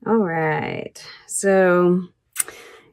All right. So,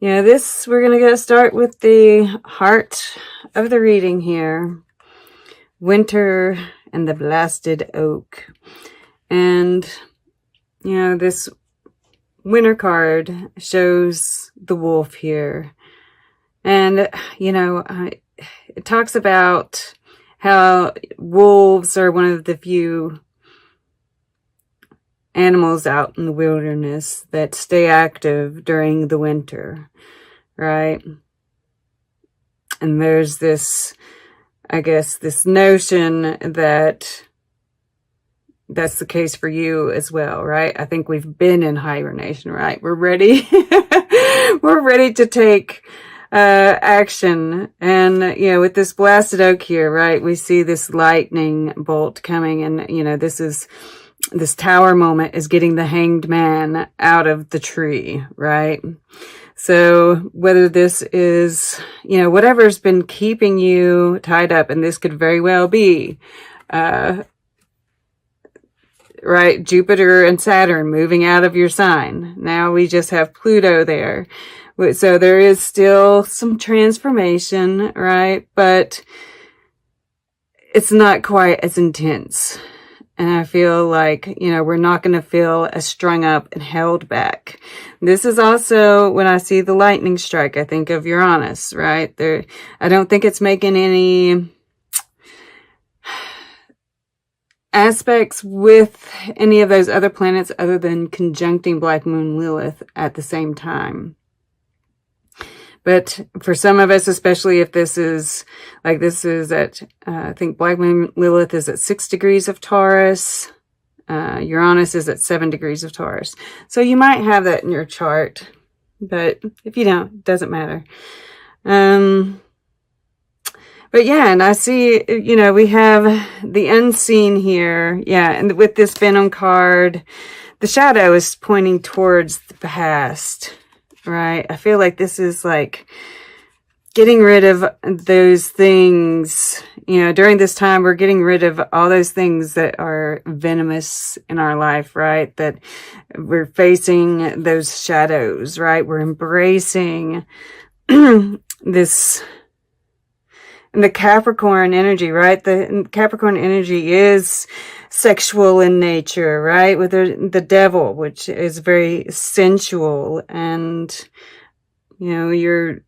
we're going to start with the heart of the reading here. Winter and the Blasted Oak. And, this winter card shows the wolf here. And, it talks about how wolves are one of the few animals out in the wilderness that stay active during the winter, right? And there's this, I guess, this notion that that's the case for you as well, right? I think we've been in hibernation, right? We're ready. We're ready to take action. And, with this blasted oak here, right, we see this lightning bolt coming, and, this tower moment is getting the hanged man out of the tree, right? So whether this is, whatever's been keeping you tied up, and this could very well be, right, Jupiter and Saturn moving out of your sign. Now we just have Pluto there. So there is still some transformation, right? But it's not quite as intense. And I feel like, we're not going to feel as strung up and held back. This is also, when I see the lightning strike, I think of Uranus, right? I don't think it's making any aspects with any of those other planets other than conjuncting Black Moon Lilith at the same time. But for some of us, especially if this is at, I think Black Moon Lilith is at 6 degrees of Taurus. Uranus is at 7 degrees of Taurus. So you might have that in your chart. But if you don't, it doesn't matter. But yeah, and I see, we have the unseen here. Yeah, and with this Venom card, the shadow is pointing towards the past. Right? I feel like this is like getting rid of those things, during this time, we're getting rid of all those things that are venomous in our life, right? That we're facing those shadows, right? We're embracing this, the Capricorn energy, right? The Capricorn energy is sexual in nature, right? With the devil, which is very sensual, and you're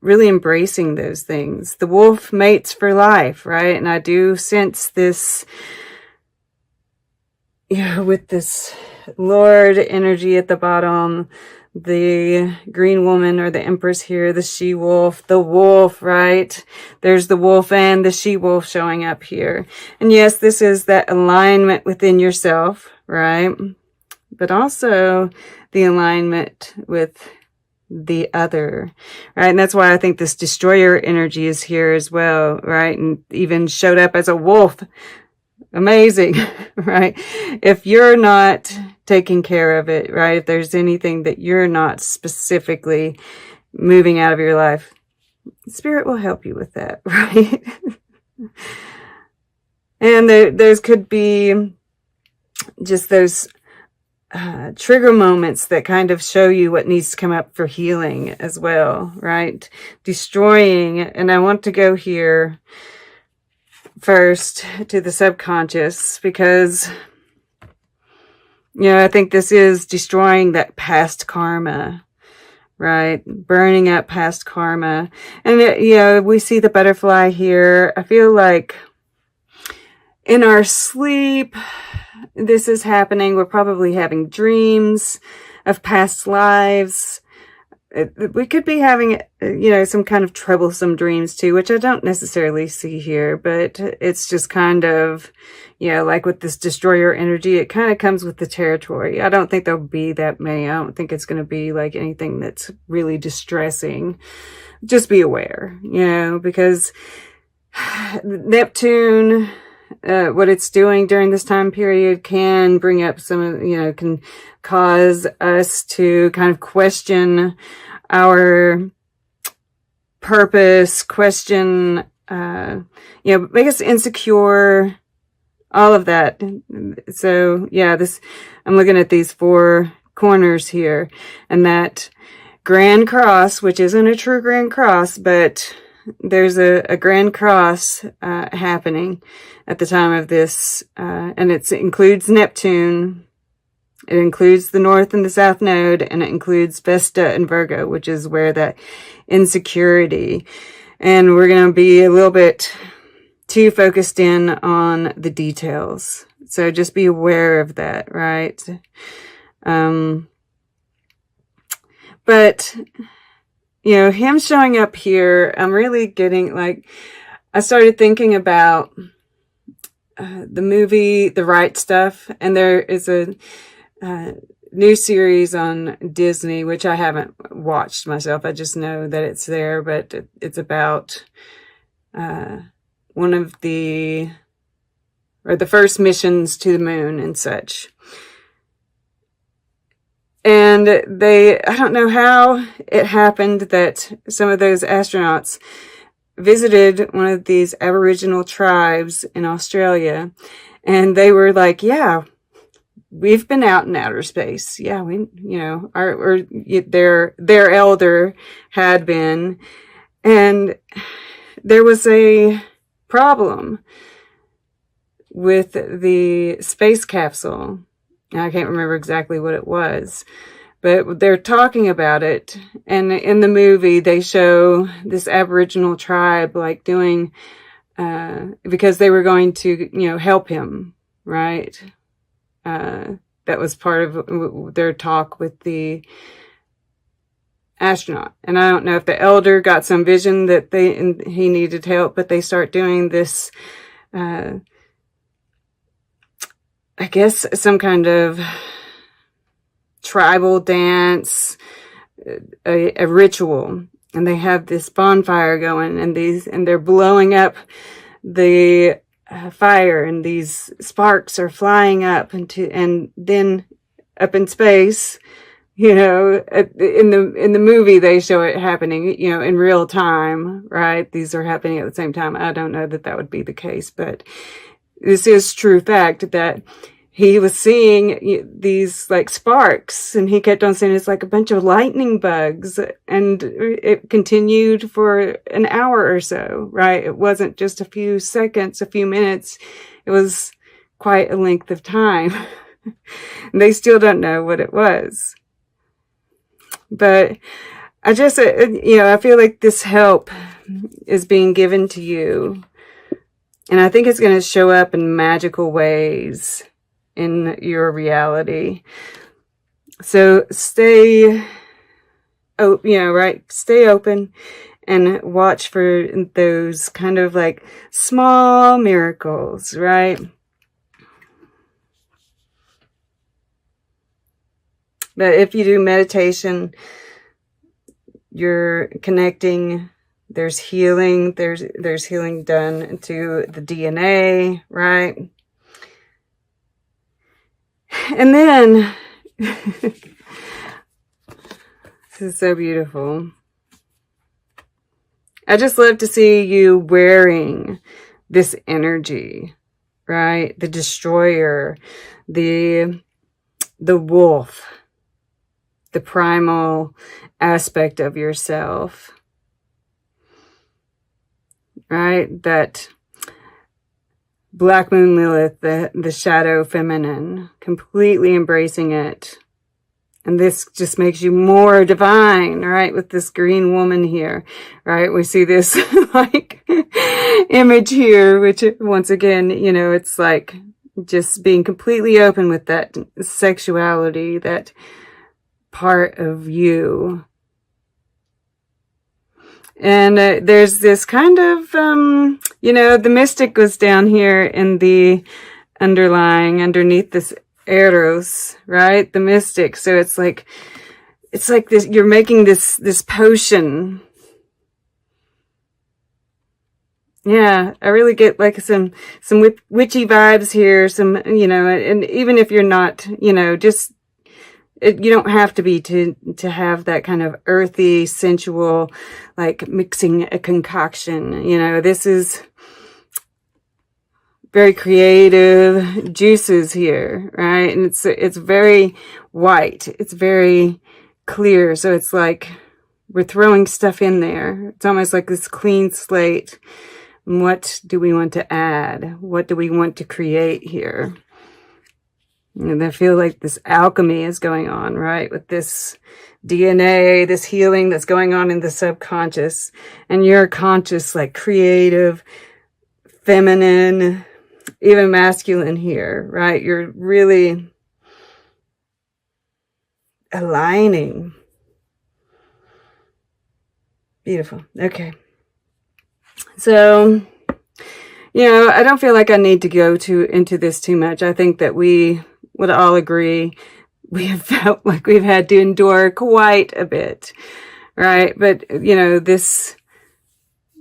really embracing those things. The wolf mates for life, right? And I do sense this, with this Lord energy at the bottom, the green woman or the empress here, the she-wolf, the wolf, right? There's the wolf and the she-wolf showing up here. And yes, this is that alignment within yourself, right? But also the alignment with the other, right? And that's why I think this destroyer energy is here as well, right? And even showed up as a wolf. Amazing, right? If you're not taking care of it, right? If there's anything that you're not specifically moving out of your life, Spirit will help you with that, right? And there's could be just those trigger moments that kind of show you what needs to come up for healing as well, right? Destroying, and I want to go here first to the subconscious, because I think this is destroying that past karma, right? Burning up past karma. And we see the butterfly here. I feel like in our sleep this is happening. We're probably having dreams of past lives. We could be having, some kind of troublesome dreams too, which I don't necessarily see here, but it's just kind of, like with this destroyer energy, it kind of comes with the territory. I don't think there'll be that many. I don't think it's going to be like anything that's really distressing. Just be aware, because Neptune, what it's doing during this time period can bring up some, can cause us to kind of question our purpose, question, make us insecure, all of that. So yeah, I'm looking at these 4 corners here. And that Grand Cross, which isn't a true Grand Cross, but there's a Grand Cross happening at the time of this, and it includes Neptune, it includes the North and the South Node, and it includes Vesta and Virgo, which is where that insecurity. And we're going to be a little bit too focused in on the details. So just be aware of that, right? But, you know, him showing up here, I'm really getting, like, I started thinking about the movie The Right Stuff, and there is a new series on Disney, which I haven't watched myself. I just know that it's there, but it's about one of the first missions to the moon and such. And I don't know how it happened that some of those astronauts visited one of these Aboriginal tribes in Australia, and they were like, yeah, we've been out in outer space. Yeah, we, you know, their elder had been, and there was a problem with the space capsule. I can't remember exactly what it was, but they're talking about it. And in the movie, they show this Aboriginal tribe, like, doing, because they were going to, you know, help him, right? That was part of their talk with the astronaut. And I don't know if the elder got some vision that he needed help, but they start doing this, I guess some kind of tribal dance, a ritual, and they have this bonfire going, and they're blowing up the fire, and these sparks are flying up and then up in space. You know, in the movie they show it happening, you know, in real time, right? These are happening at the same time. I don't know that would be the case, but this is true fact that he was seeing these, like, sparks, and he kept on saying it's like a bunch of lightning bugs, and it continued for an hour or so, right? It wasn't just a few seconds, a few minutes. It was quite a length of time. And they still don't know what it was. But I just, you know, I feel like this help is being given to you. And I think it's going to show up in magical ways in your reality. So stay open and watch for those kind of, like, small miracles, right? But if you do meditation, you're connecting. There's healing. There's healing done to the DNA, right? And then, this is so beautiful. I just love to see you wearing this energy, right? The destroyer, the wolf, the primal aspect of yourself, right? That Black Moon Lilith, the shadow feminine, completely embracing it. And this just makes you more divine, right? With this green woman here, right? We see this, like, image here, which, once again, you know, it's like just being completely open with that sexuality, that part of you. And there's this kind of, you know, the mystic was down here in the underneath this Eros, right? The mystic. So it's like this, you're making this potion. Yeah, I really get, like, some witchy vibes here, some, you know, and even if you're not, you know, just, you don't have to be to have that kind of earthy, sensual, like, mixing a concoction. You know, this is very creative juices here, right? And it's very white. It's very clear. So it's like we're throwing stuff in there. It's almost like this clean slate. What do we want to add? What do we want to create here? And I feel like this alchemy is going on, right? With this DNA, this healing that's going on in the subconscious. And your conscious, like creative, feminine, even masculine here, right? You're really aligning. Beautiful. Okay. So, I don't feel like I need to go into this too much. I think that we would all agree we have felt like we've had to endure quite a bit, right? But, this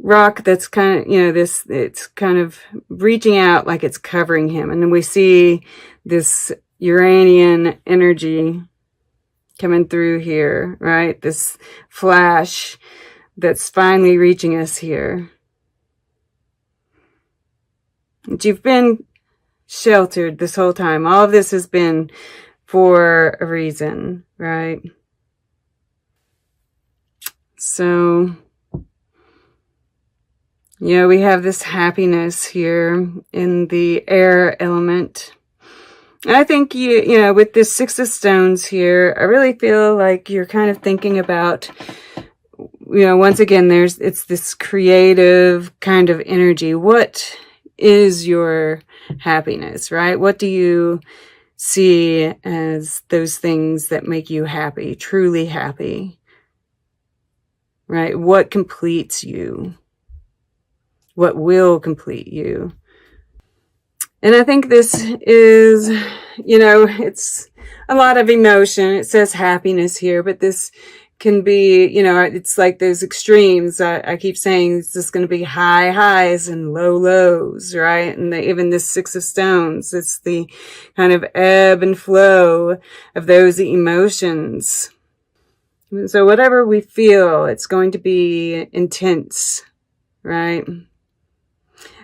rock that's kind of, it's kind of reaching out like it's covering him. And then we see this Uranian energy coming through here, right? This flash that's finally reaching us here. But you've been sheltered this whole time. All of this has been for a reason, right? So, we have this happiness here in the air element. And I think with this Six of Stones here, I really feel like you're kind of thinking about, once again, it's this creative kind of energy. What is your happiness, right? What do you see as those things that make you happy, truly happy, right? What completes you? What will complete you? And I think this is, it's a lot of emotion. It says happiness here, but this can be, it's like those extremes. I keep saying it's just going to be high highs and low lows, right? And even this Six of Stones, it's the kind of ebb and flow of those emotions. So whatever we feel, it's going to be intense, right?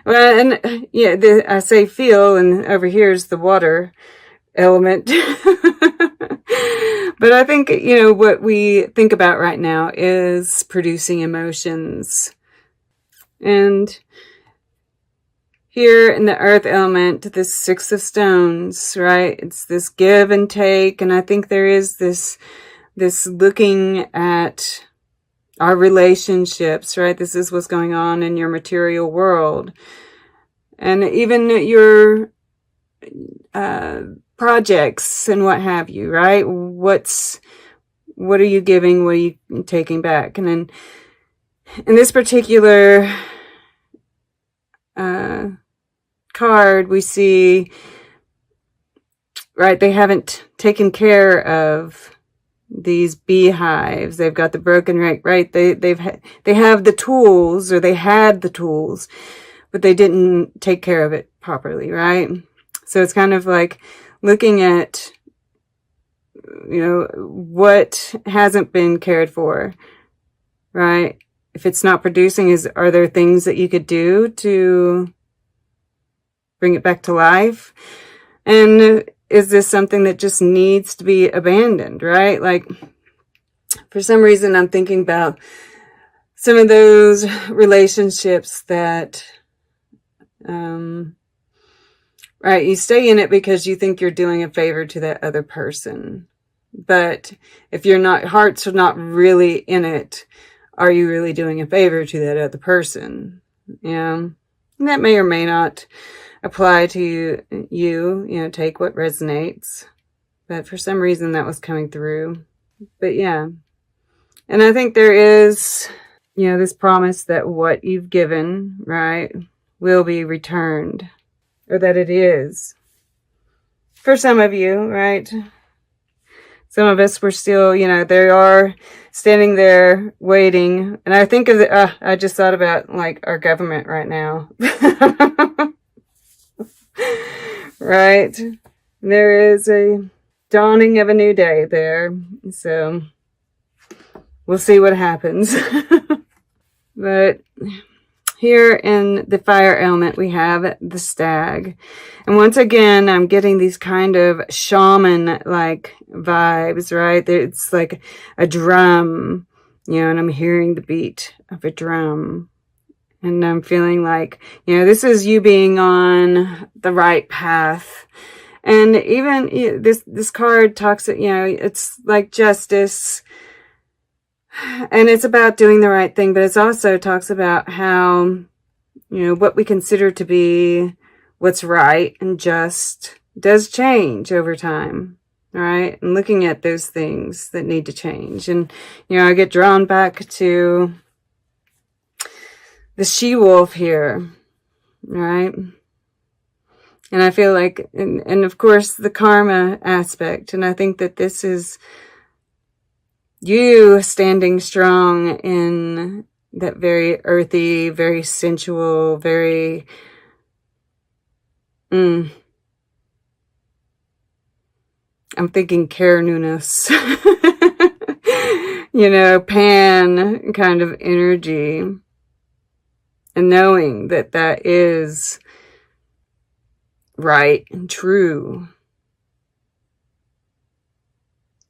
Well, and I say feel, and over here is the water element. But I think, what we think about right now is producing emotions. And here in the earth element, this Six of Stones, right? It's this give and take. And I think there is this looking at our relationships, right? This is what's going on in your material world. And even your projects and what have you, right? What are you giving? What are you taking back? And then in this particular card, we see, right, they haven't taken care of these beehives. They've got the broken right? They have the tools, or they had the tools, but they didn't take care of it properly, right? So it's kind of like looking at, what hasn't been cared for, right? If it's not producing, are there things that you could do to bring it back to life? And is this something that just needs to be abandoned, right? Like, for some reason, I'm thinking about some of those relationships that, right, you stay in it because you think you're doing a favor to that other person. But if hearts are not really in it, are you really doing a favor to that other person? And that may or may not apply to you, take what resonates. But for some reason that was coming through. But yeah. And I think there is, this promise that what you've given, right, will be returned. Or that it is. For some of you, right? Some of us were still, they are standing there waiting. And I think of I just thought about like our government right now. Right? There is a dawning of a new day there. So we'll see what happens. But here in the fire element, we have the stag. And once again, I'm getting these kind of shaman-like vibes, right? It's like a drum, you know, and I'm hearing the beat of a drum. And I'm feeling like, you know, this is you being on the right path. And even this card talks, you know, it's like justice. And it's about doing the right thing, but it also talks about how, you know, what we consider to be what's right and just does change over time, right? And looking at those things that need to change. And, you know, I get drawn back to the she-wolf here, right? And I feel like, and of course, the karma aspect. And I think that this is you standing strong in that very earthy, very sensual, very, I'm thinking care newness, you know, pan kind of energy. And knowing that that is right and true.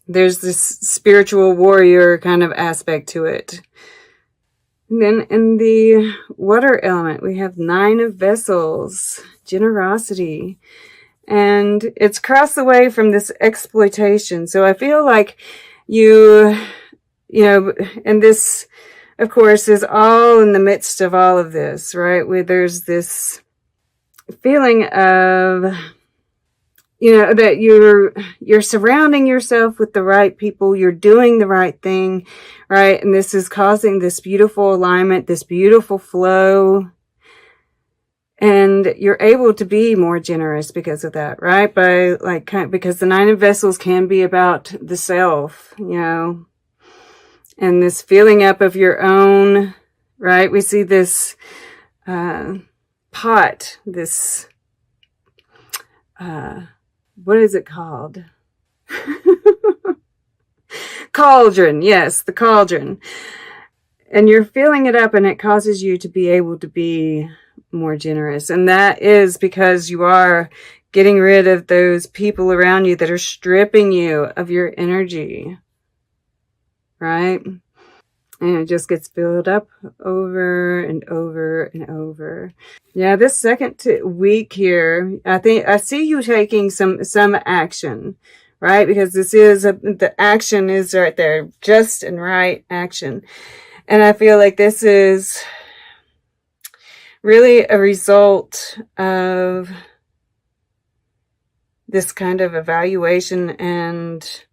There's this spiritual warrior kind of aspect to it. And then in the water element, we have 9 of vessels, generosity. And it's across the way from this exploitation. So I feel like you know, and this, of course, is all in the midst of all of this, right? Where there's this feeling of, you know, that you're surrounding yourself with the right people, you're doing the right thing, right? And this is causing this beautiful alignment, this beautiful flow. And you're able to be more generous because of that, right? By like, because the 9 of vessels can be about the self, you know, and this filling up of your own, right? We see this pot, this, what is it called? Cauldron. Yes, the cauldron. And you're filling it up and it causes you to be able to be more generous. And that is because you are getting rid of those people around you that are stripping you of your energy. Right? And it just gets filled up over and over and over. Yeah, this second week here, I see you taking some action, right? Because this is the action is right there, just and right action. And I feel like this is really a result of this kind of evaluation and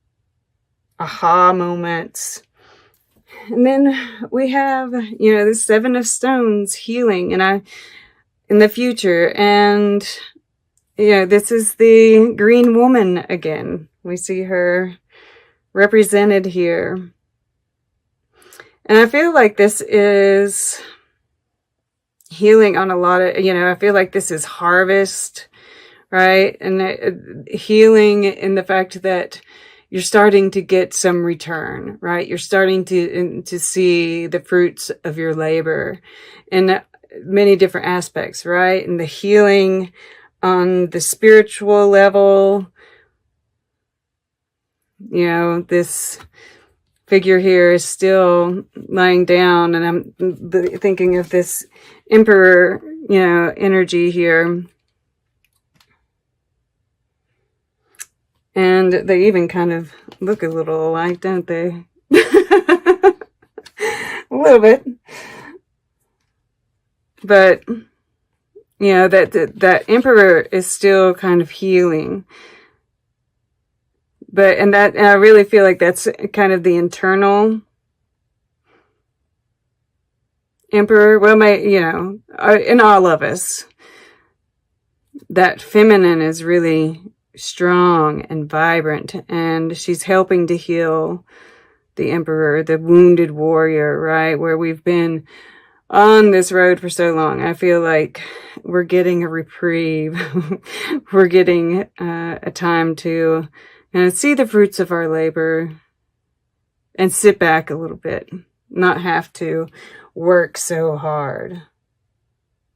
aha moments. And then we have, you know, the 7 of stones, healing, and in the future. And, you know, this is the green woman again. We see her represented here. And I feel like this is healing on a lot of, you know, I feel like this is harvest, right? And healing in the fact that you're starting to get some return, right? You're starting to see the fruits of your labor in many different aspects, right? And the healing on the spiritual level, you know, this figure here is still lying down, and I'm thinking of this emperor, you know, energy here. And they even kind of look a little alike, don't they? A little bit. But, you know, that emperor is still kind of healing. But, and I really feel like that's kind of the internal emperor. Well, you know, in all of us, that feminine is really strong and vibrant, and she's helping to heal the emperor, the wounded warrior, right? Where we've been on this road for so long. I feel like we're getting a reprieve. We're getting a time to see the fruits of our labor and sit back a little bit, not have to work so hard.